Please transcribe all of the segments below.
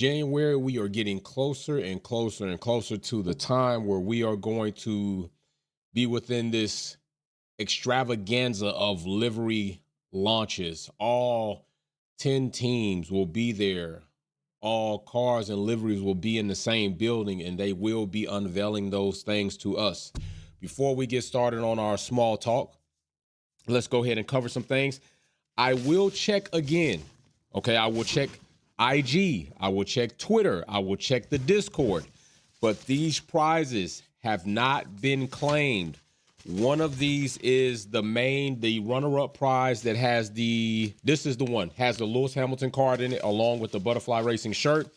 January, we are getting closer and closer and closer to the time where we are going to be within this extravaganza of livery launches. All 10 teams will be there. All cars and liveries will be in the same building, and they will be unveiling those things to us. Before we get started on our small talk, let's go ahead and cover some things. I will check again. Okay, I will check IG. I will check Twitter. I will check the Discord. But these prizes have not been claimed. One of these is the runner-up prize that has this is the one, has the Lewis Hamilton card in it along with the Butterfly Racing shirt.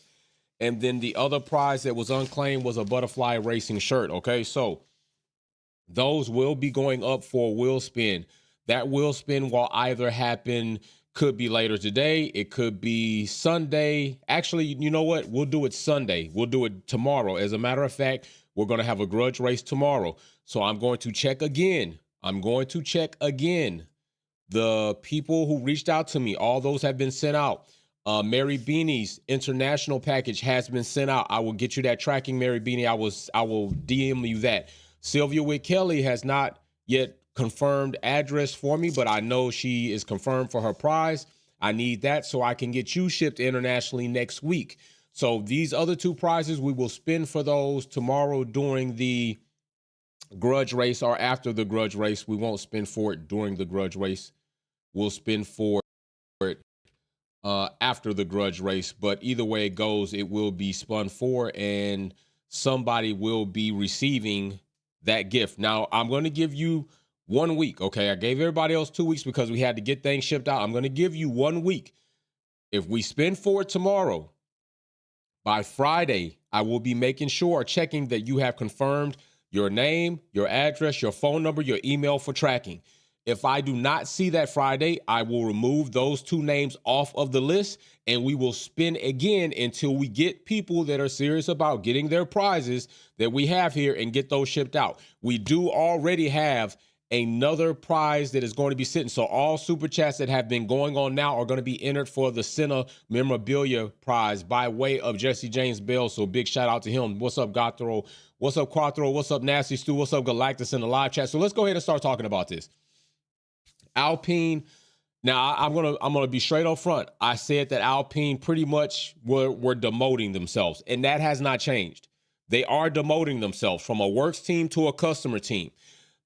And then the other prize that was unclaimed was a Butterfly Racing shirt. Okay, so those will be going up for a wheel spin. That wheel spin will either happen, could be later today. It could be Sunday. Actually, you know what? We'll do it Sunday. We'll do it tomorrow. As a matter of fact, we're going to have a grudge race tomorrow. So I'm going to check again. The people who reached out to me, all those have been sent out. Mary Beanie's international package has been sent out. I will get you that tracking, Mary Beanie. I will DM you that. Sylvia Witt Kelly has not yet confirmed address for me, but I know she is confirmed for her prize. I need that so I can get you shipped internationally next week. So these other two prizes, we will spin for those tomorrow during the grudge race or after the grudge race. We won't spin for it during the grudge race. We'll spin for it after the grudge race. But either way it goes, it will be spun for, and somebody will be receiving that gift. Now, I'm going to give you 1 week, okay? I gave everybody else 2 weeks because we had to get things shipped out. I'm going to give you 1 week. If we spin for it tomorrow, by Friday, I will be making sure, checking that you have confirmed your name, your address, your phone number, your email for tracking. If I do not see that Friday, I will remove those two names off of the list, and we will spin again until we get people that are serious about getting their prizes that we have here and get those shipped out. We do already have another prize that is going to be sitting. So all super chats that have been going on now are going to be entered for the Senna memorabilia prize by way of Jesse James Bell. So big shout out to him. What's up, Gothro? What's up, Quattro? What's up, Nasty Stu? What's up, Galactus in the live chat? So let's go ahead and start talking about this. Alpine. Now I'm gonna be straight up front. I said that Alpine pretty much were demoting themselves, and that has not changed. They are demoting themselves from a works team to a customer team.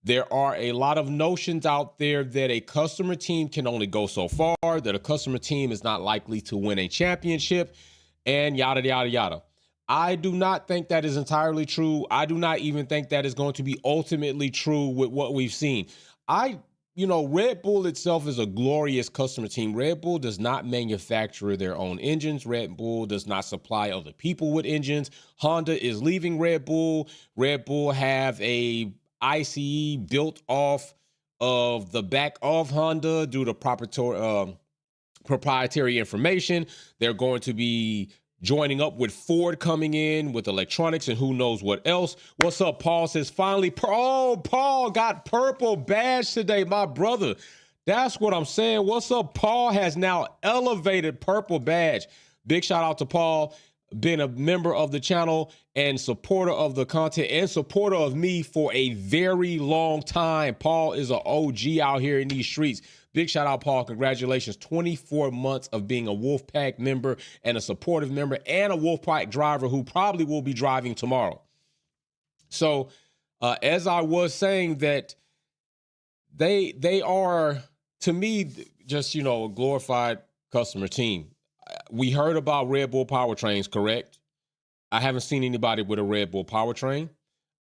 There are a lot of notions out there that a customer team can only go so far, that a customer team is not likely to win a championship, and yada, yada, yada. I do not think that is entirely true. I do not even think that is going to be ultimately true with what we've seen. Red Bull itself is a glorious customer team. Red Bull does not manufacture their own engines. Red Bull does not supply other people with engines. Honda is leaving Red Bull. Red Bull have a ICE built off of the back of Honda due to proprietary information. They're going to be joining up with Ford coming in with electronics and who knows what else. What's up, Paul? Says finally, Paul got purple badge today, my brother. That's what I'm saying. What's up? Paul has now elevated purple badge. Big shout out to Paul, been a member of the channel and supporter of the content and supporter of me for a very long time. Paul is an OG out here in these streets. Big shout out, Paul. Congratulations. 24 months of being a Wolfpack member and a supportive member and a Wolfpack driver who probably will be driving tomorrow. So as I was saying, that they are, to me, just, a glorified customer team. We heard about Red Bull powertrains, correct? I haven't seen anybody with a Red Bull powertrain.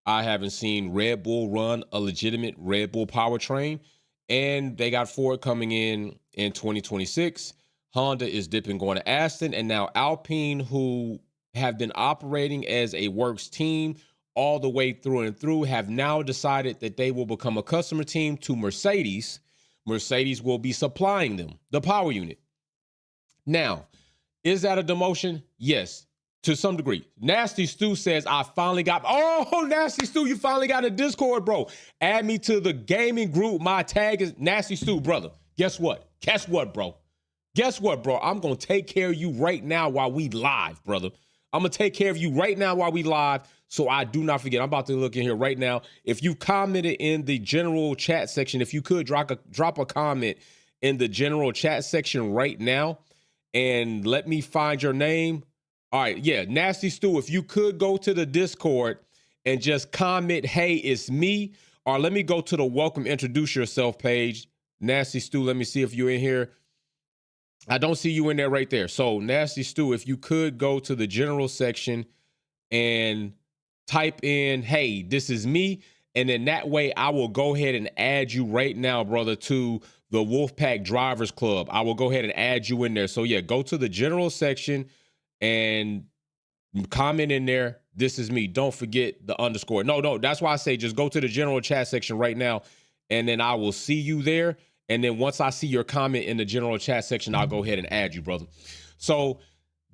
I haven't seen Red Bull run a legitimate Red Bull powertrain. And they got Ford coming in 2026. Honda is dipping, going to Aston. And now Alpine, who have been operating as a works team all the way through and through, have now decided that they will become a customer team to Mercedes. Mercedes will be supplying them the power unit. Now, is that a demotion? Yes, to some degree. Nasty Stu says, I finally got, Nasty Stu, you finally got a Discord, bro. Add me to the gaming group. My tag is Nasty Stu, brother. Guess what, bro? Guess what, bro? I'm going to take care of you right now while we live, brother. I'm going to take care of you right now while we live, so I do not forget. I'm about to look in here right now. If you commented in the general chat section, if you could drop a comment in the general chat section right now and let me find your name. All right, yeah, Nasty Stu, if you could go to the Discord and just comment, hey, it's me, or let me go to the welcome introduce yourself page. Nasty Stu, let me see if you're in here. I don't see you in there right there. So Nasty Stu, if you could go to the general section and type in, hey, this is me. And then that way I will go ahead and add you right now, brother, to the Wolfpack Drivers Club. I will go ahead and add you in there. So yeah, go to the general section and comment in there. This is me. Don't forget the underscore. No, that's why I say just go to the general chat section right now. And then I will see you there. And then once I see your comment in the general chat section, I'll go ahead and add you, brother. So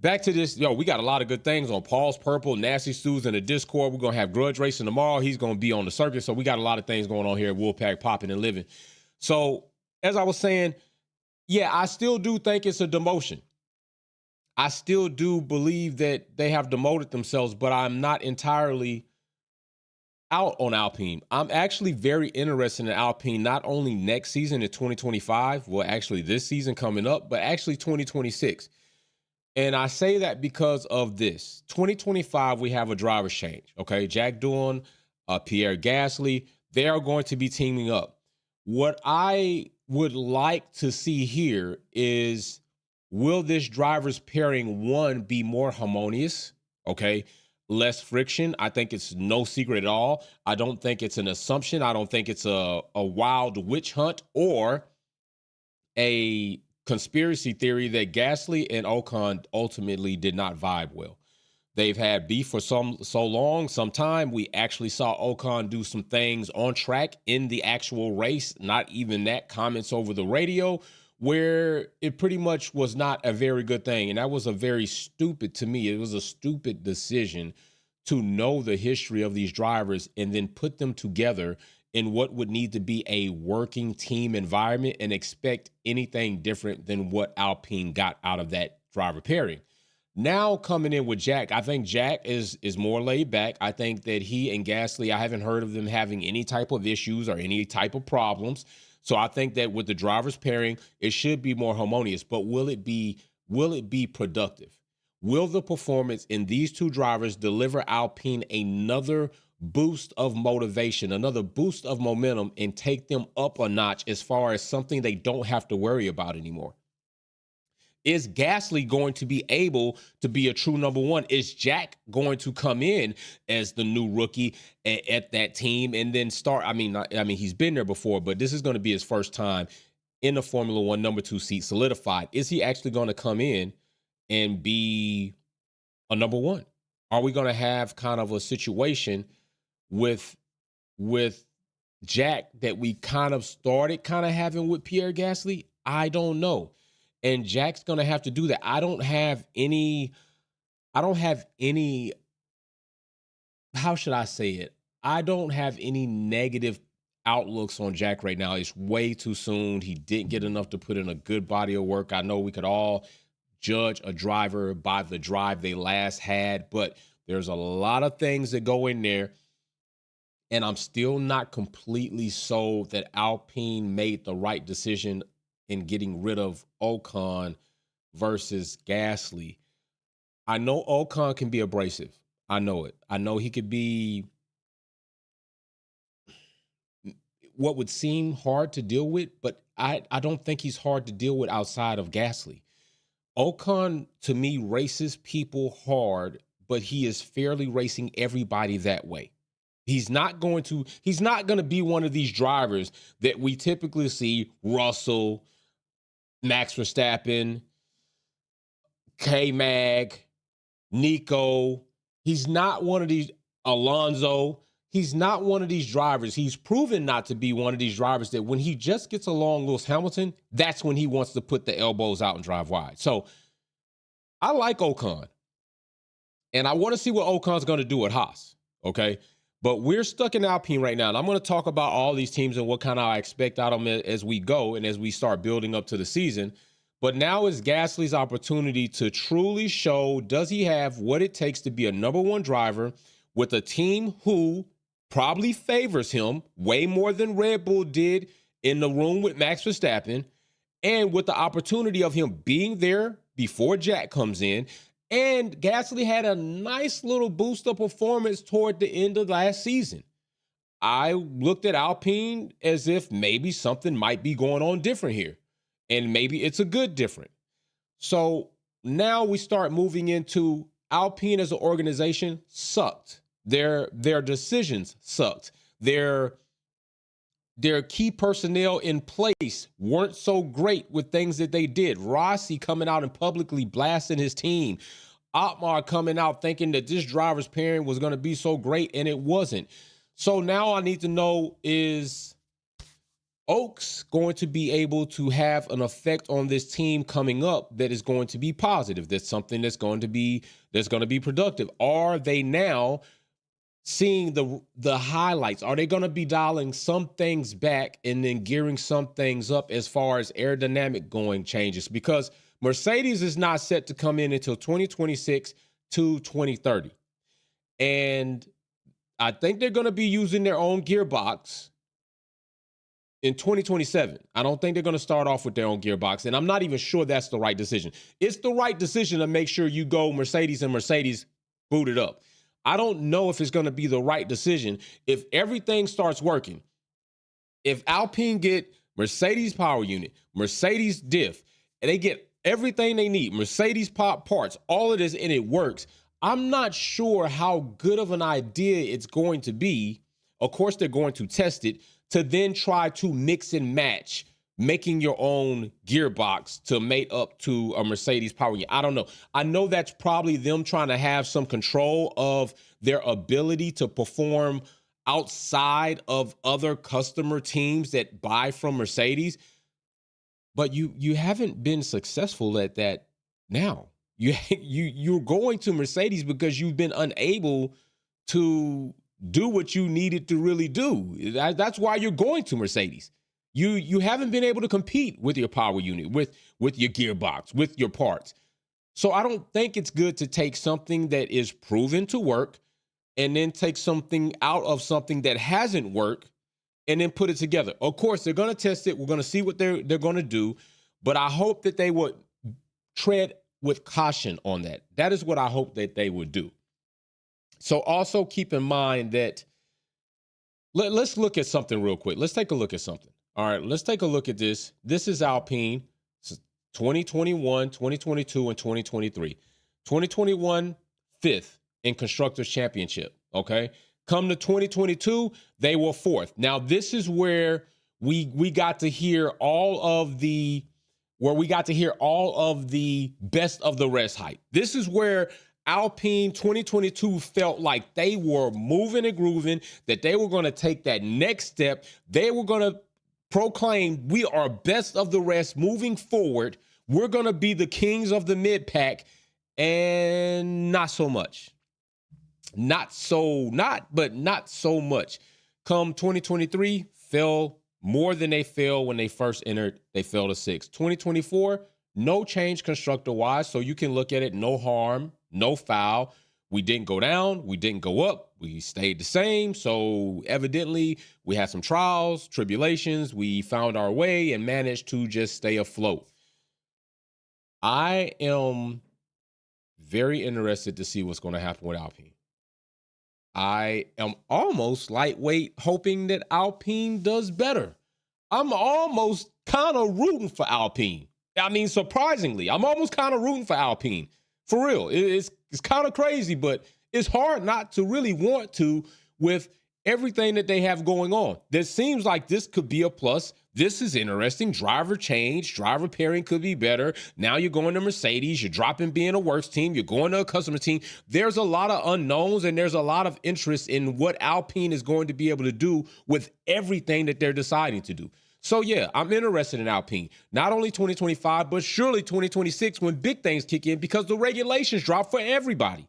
back to this. Yo, we got a lot of good things on Paul's Purple, Nasty Stu's in the Discord. We're going to have Grudge Racing tomorrow. He's going to be on the circuit. So we got a lot of things going on here at Wolfpack, popping and living. So as I was saying, yeah, I still do think it's a demotion. I still do believe that they have demoted themselves, but I'm not entirely out on Alpine. I'm actually very interested in Alpine, not only next season in 2025, well, actually this season coming up, but actually 2026. And I say that because of this. 2025, we have a driver's change, okay? Jack Doohan, Pierre Gasly, they are going to be teaming up. What I would like to see here is, will this driver's pairing, one, be more harmonious, okay? Less friction. I think it's no secret at all. I don't think it's an assumption. I don't think it's a wild witch hunt or a conspiracy theory that Gasly and Ocon ultimately did not vibe well. They've had beef for so long, some time. We actually saw Ocon do some things on track in the actual race, not even that, comments over the radio, where it pretty much was not a very good thing. And that was a very stupid, to me, it was a stupid decision to know the history of these drivers and then put them together in what would need to be a working team environment and expect anything different than what Alpine got out of that driver pairing. Now coming in with Jack, I think Jack is more laid back. I think that he and Gasly, I haven't heard of them having any type of issues or any type of problems. So I think that with the drivers pairing, it should be more harmonious. But will it be productive? Will the performance in these two drivers deliver Alpine another boost of motivation, another boost of momentum, and take them up a notch as far as something they don't have to worry about anymore? Is Gasly going to be able to be a true number one? Is Jack going to come in as the new rookie at that team and then start? I mean, he's been there before, but this is going to be his first time in the Formula One number two seat solidified. Is he actually going to come in and be a number one? Are we going to have kind of a situation with Jack that we kind of started having with Pierre Gasly? I don't know. And Jack's going to have to do that. I don't have any, how should I say it? I don't have any negative outlooks on Jack right now. It's way too soon. He didn't get enough to put in a good body of work. I know we could all judge a driver by the drive they last had, but there's a lot of things that go in there. And I'm still not completely sold that Alpine made the right decision in getting rid of Ocon versus Gasly. I know Ocon can be abrasive. I know it. I know he could be what would seem hard to deal with, but I don't think he's hard to deal with outside of Gasly. Ocon, to me, races people hard, but he is fairly racing everybody that way. He's not going to be one of these drivers that we typically see Russell, Max Verstappen, K-Mag, Nico. He's not one of these, Alonso. He's not one of these drivers. He's proven not to be one of these drivers that when he just gets along Lewis Hamilton, that's when he wants to put the elbows out and drive wide. So I like Ocon. And I want to see what Ocon's going to do at Haas, okay? But we're stuck in Alpine right now, and I'm going to talk about all these teams and what kind of I expect out of them as we go and as we start building up to the season. But now is Gasly's opportunity to truly show, does he have what it takes to be a number one driver with a team who probably favors him way more than Red Bull did in the room with Max Verstappen, and with the opportunity of him being there before Jack comes in. And Gasly had a nice little boost of performance toward the end of last season. I looked at Alpine as if maybe something might be going on different here. And maybe it's a good different. So now we start moving into Alpine as an organization sucked. Their decisions sucked. Their key personnel in place weren't so great with things that they did. Rossi coming out and publicly blasting his team. Otmar coming out thinking that this driver's pairing was going to be so great, and it wasn't. So now I need to know, is Oaks going to be able to have an effect on this team coming up that is going to be positive? That's something that's going to be productive. Are they now seeing the highlights? Are they going to be dialing some things back and then gearing some things up as far as aerodynamic going changes? Because Mercedes is not set to come in until 2026 to 2030. And I think they're going to be using their own gearbox in 2027. I don't think they're going to start off with their own gearbox, and I'm not even sure that's the right decision. It's the right decision to make sure you go Mercedes and Mercedes booted up. I don't know if it's going to be the right decision if everything starts working. If Alpine get Mercedes power unit, Mercedes diff, and they get everything they need, Mercedes pop parts, all of this, and it works, I'm not sure how good of an idea it's going to be. Of course, they're going to test it to then try to mix and match, making your own gearbox to mate up to a Mercedes power unit. I don't know. I know that's probably them trying to have some control of their ability to perform outside of other customer teams that buy from Mercedes. But you haven't been successful at that now. You're going to Mercedes because you've been unable to do what you needed to really do. That's why you're going to Mercedes. You haven't been able to compete with your power unit, with your gearbox, with your parts. So I don't think it's good to take something that is proven to work and then take something out of something that hasn't worked and then put it together. Of course, they're going to test it. We're going to see what they're going to do. But I hope that they would tread with caution on that. That is what I hope that they would do. So also keep in mind that let's look at something real quick. Let's take a look at something. All right, let's take a look at this. This is Alpine, 2021, 2022, and 2023. 2021, fifth in Constructors' Championship, okay? Come to 2022, they were fourth. Now, this is where we got to hear all of the best of the rest hype. This is where Alpine 2022 felt like they were moving and grooving, that they were going to take that next step. They were going to proclaim, we are best of the rest moving forward. We're going to be the kings of the mid-pack, and not so much. Not so much. Come 2023, fell more than they fell when they first entered. They fell to sixth. 2024, no change constructor-wise, so you can look at it, no harm, no foul. We didn't go down. We didn't go up. We stayed the same. So evidently, we had some trials, tribulations. We found our way and managed to just stay afloat. I am very interested to see what's going to happen with Alpine. I am almost lightweight hoping that Alpine does better. I'm almost kind of rooting for Alpine. I mean, surprisingly, I'm almost kind of rooting for Alpine. For real. It's kind of crazy, but it's hard not to really want to with everything that they have going on. This seems like this could be a plus. This is interesting. Driver change, driver pairing could be better. Now you're going to Mercedes. You're dropping being a works team. You're going to a customer team. There's a lot of unknowns, and there's a lot of interest in what Alpine is going to be able to do with everything that they're deciding to do. So, yeah, I'm interested in Alpine. Not only 2025, but surely 2026 when big things kick in because the regulations drop for everybody.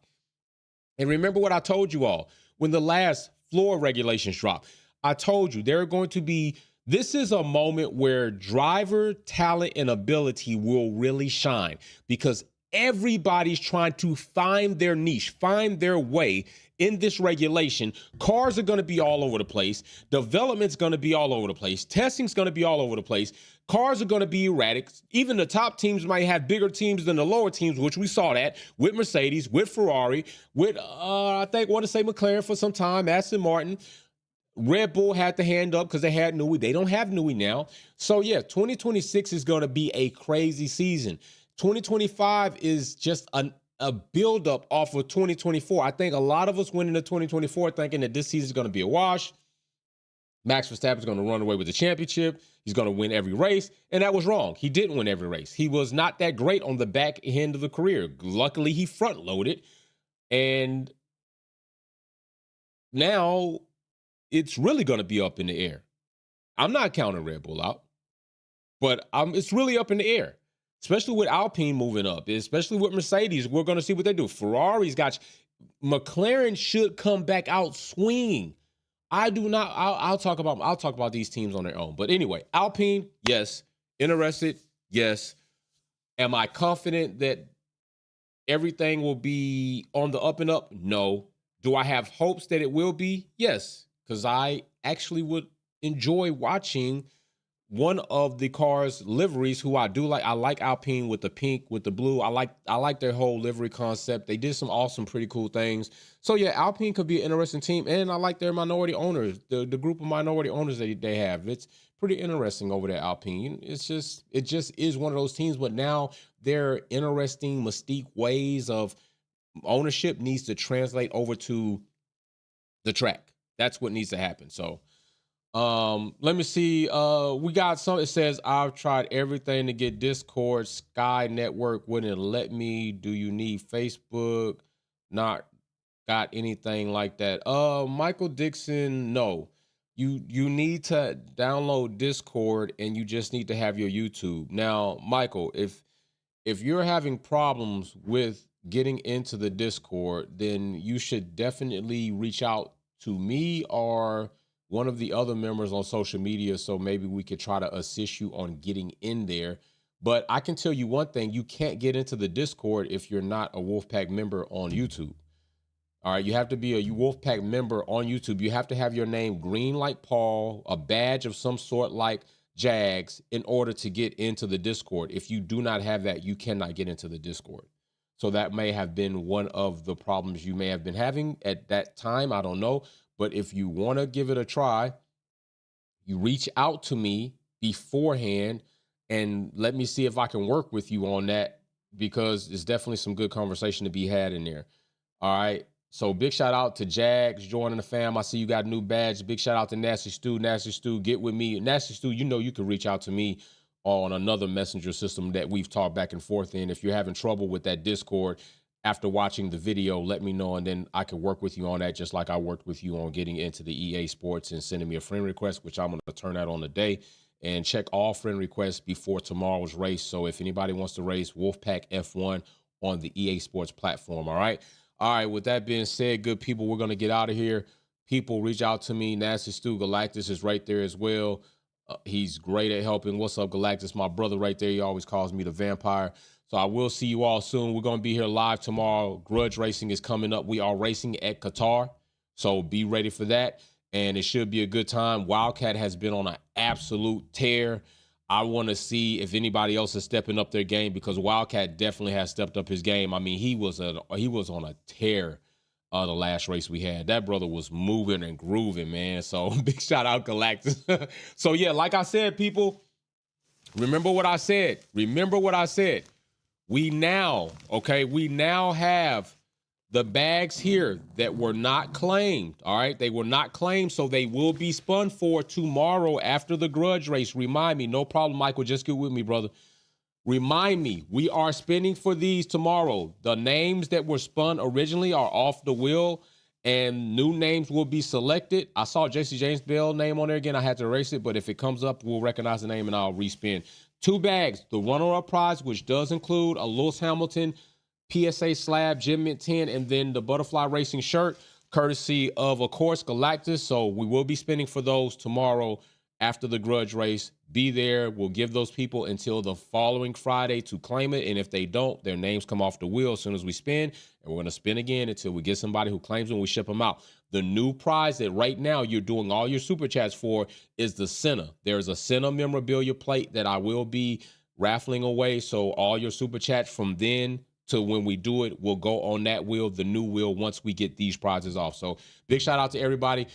And remember what I told you all when the last floor regulations dropped. I told you there are going to be This is a moment where driver talent and ability will really shine because everybody's trying to find their niche, find their way in this regulation. Cars are going to be all over the place. Development's going to be all over the place. Testing's going to be all over the place. Cars are going to be erratic. Even the top teams might have bigger teams than the lower teams, which we saw that with Mercedes, with Ferrari, with, I think, want to say McLaren for some time, Aston Martin. Red Bull had to hand up because they had Newey. They don't have Newey now. So, yeah, 2026 is going to be a crazy season. 2025 is just a buildup off of 2024. I think a lot of us went into 2024 thinking that this season is going to be a wash. Max Verstappen is going to run away with the championship. He's going to win every race. And that was wrong. He didn't win every race. He was not that great on the back end of the career. Luckily, he front loaded. And now it's really going to be up in the air. I'm not counting Red Bull out, but it's really up in the air, especially with Alpine moving up, especially with Mercedes. We're going to see what they do. Ferrari's got McLaren should come back out swinging. I do not. I'll talk about these teams on their own. But anyway, Alpine, yes. Interested, yes. Am I confident that everything will be on the up and up? No. Do I have hopes that it will be? Yes. Because I actually would enjoy watching one of the car's liveries who I do like. I like Alpine with the pink, with the blue. I like their whole livery concept. They did some awesome, pretty cool things. So, yeah, Alpine could be an interesting team. And I like their minority owners, the group of minority owners that they have. It's pretty interesting over there, Alpine. It just is one of those teams. But now their interesting, mystique ways of ownership needs to translate over to the track. That's what needs to happen. So, let me see. We got some. It says, I've tried everything to get Discord. Sky Network wouldn't let me. Do you need Facebook? Not got anything like that. Michael Dixon, no. You need to download Discord and you just need to have your YouTube. Now, Michael, if you're having problems with getting into the Discord, then you should definitely reach out to me or one of the other members on social media, so maybe we could try to assist you on getting in there. But I can tell you one thing, you can't get into the Discord if you're not a Wolfpack member on YouTube. All right, you have to be a Wolfpack member on YouTube. You have to have your name green like Paul, a badge of some sort like Jags, in order to get into the Discord. If you do not have that, you cannot get into the Discord. So that may have been one of the problems you may have been having at that time. I don't know. But if you want to give it a try, you reach out to me beforehand and let me see if I can work with you on that, because there's definitely some good conversation to be had in there. All right. So big shout out to Jags joining the fam. I see you got a new badge. Big shout out to Nasty Stu. Nasty Stu, get with me. Nasty Stu, you know you can reach out to me on another messenger system that we've talked back and forth in. If you're having trouble with that Discord after watching the video, let me know, and then I can work with you on that, just like I worked with you on getting into the EA Sports and sending me a friend request, which I'm going to turn that on today. And check all friend requests before tomorrow's race. So if anybody wants to race Wolfpack F1 on the EA Sports platform, all right? All right, with that being said, good people, we're going to get out of here. People, reach out to me. Nasty Stu Galactus is right there as well. He's great at helping. What's up, Galactus? My brother right there. He always calls me the vampire. So I will see you all soon. We're going to be here live tomorrow. Grudge Racing is coming up. We are racing at Qatar. So be ready for that. And it should be a good time. Wildcat has been on an absolute tear. I want to see if anybody else is stepping up their game, because Wildcat definitely has stepped up his game. I mean, he was on a tear the last race we had. That brother was moving and grooving, man. So big shout out Galactus. So yeah, like I said, people, remember what I said. Remember what I said. We now have the bags here that were not claimed. All right, they were not claimed, so they will be spun for tomorrow after the grudge race. Remind me, no problem, Michael. Just get with me, brother. Remind me, we are spinning for these tomorrow. The names that were spun originally are off the wheel, and new names will be selected. I saw J.C. James Bell name on there again. I had to erase it, but if it comes up, we'll recognize the name and I'll respin. 2 bags, the runner-up prize, which does include a Lewis Hamilton PSA slab, Gem Mint 10, and then the Butterfly Racing shirt, courtesy of course, Galactus. So we will be spinning for those tomorrow after the grudge race. Be there. We'll give those people until the following Friday to claim it. And if they don't, their names come off the wheel as soon as we spin. And we're going to spin again until we get somebody who claims them. We ship them out. The new prize that right now you're doing all your super chats for is the Senna. There's a Senna memorabilia plate that I will be raffling away. So all your super chats from then to when we do it will go on that wheel, the new wheel, once we get these prizes off. So big shout out to everybody.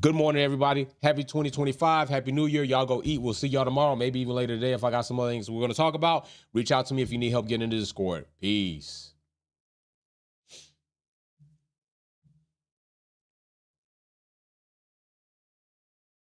Good morning, everybody. Happy 2025. Happy New Year. Y'all go eat. We'll see y'all tomorrow, maybe even later today if I got some other things we're going to talk about. Reach out to me if you need help getting into the Discord. Peace.